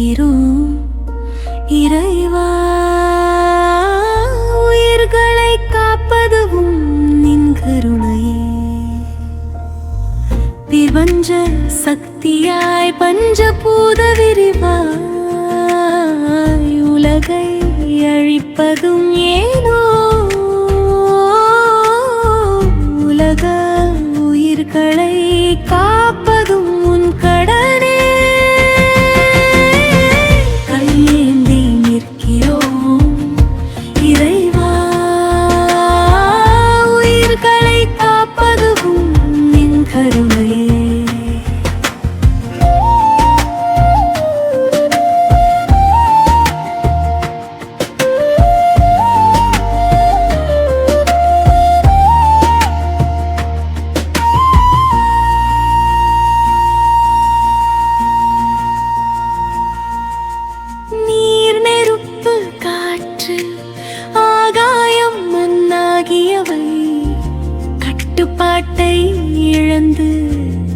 நிற்கிறோம் இறைவா. உயிர்களை காப்பதுவும் நின் கருணையே. பிரபஞ்ச சக்தியாய் பஞ்சபூத விரிவாய் உலகை அழிப்பதும் ஏனோ. உலக உயிர்களை காப்பதும் உன் கடனே. கையேந்தி நிற்கிறோம் இறைவா. உயிர்களை காப்பதும் நின் கருணையே. கட்டுப்பாட்டை இழந்து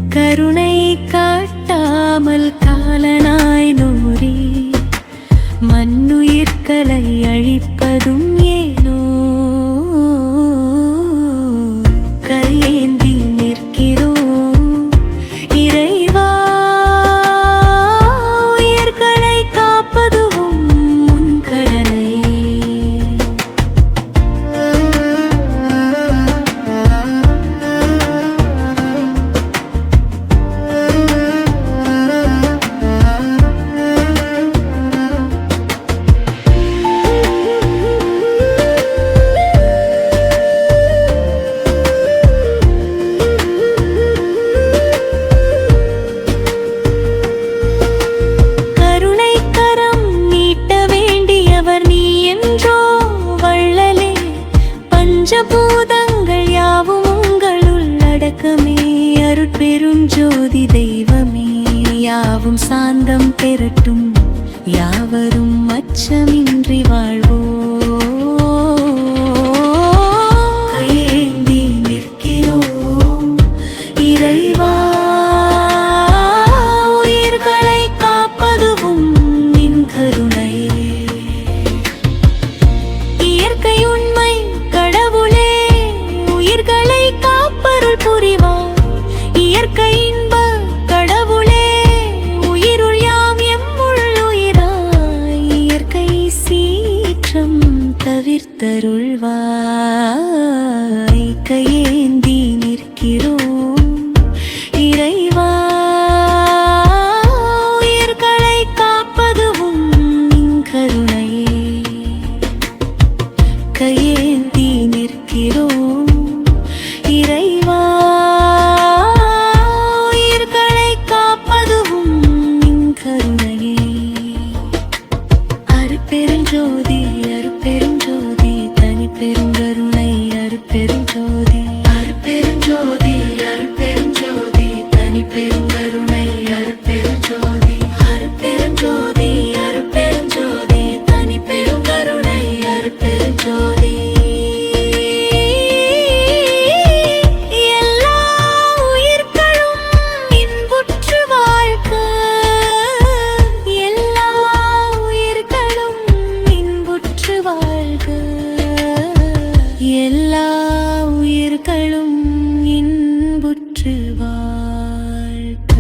கருணை காட்டாமல் காலனாய் நூறி மண்ணுயிர்களை அழிப்பதும் ஏனோ. கையேந்தி நிற்கிறோம் இறைவா. உயிர்களை காப்பதும் உன் கடனை. பஞ்சபூதங்கள் யாவும் உங்களுள் அடக்கமே. அருட்பெருஞ்சோதி தெய்வமே. யாவும் சாந்தம் பெறட்டும். யாவரும் அச்சமின்றி வாழ்வோம். கையேந்தி நிற்கிறோம் இறைவா. உயிர்களை காப்பதும் நின் கருணையே. இயற்கை உண்மை கடவுளே. உயிர்களை காப்பருள் புரிவார். இயற்கை இன்ப கடவுளே. உயிருள் யாம் எம்முள்ளுயிராய். இயற்கை சீற்றம் தவிர்த்தருள்வாய். கையேந்தி நிற்கிறோம் இறைவா. உயிர்களை காப்பதும் நின் கருணையே. கையேந்தி நிற்கிறோம் இறைவா. உயிர்களை காப்பதும் நின் கருணையே. அருட்பெருஞ்சோதி அருட்பெருஞ்சோதி தனி பெருங்கருணை. அருட்பெருஞ்சோதி அருட்பெருஞ்சோதி அருட்பெருஞ்சோதி தனி பெருங்கருணை. அருட்பெருஞ்சோதி அருட்பெருஞ்சோதி அருட்பெருஞ்சோதி தனி பெருங்கருணை. அருட்பெருஞ்சோதி. எல்லா உயிர்களும் இன்புற்று வாழ்க. எல்லா உயிர்களும் இன்புற்று வாழ்க. எல்லா உயிர்களும் இன்புற்று வாழ்க.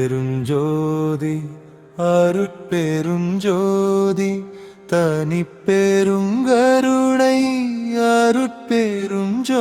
அருட்பெருஞ்சோதி அருட்பெருஞ்சோதி தனி பெருங்கருணை. அருட்பெருஞ்சோதி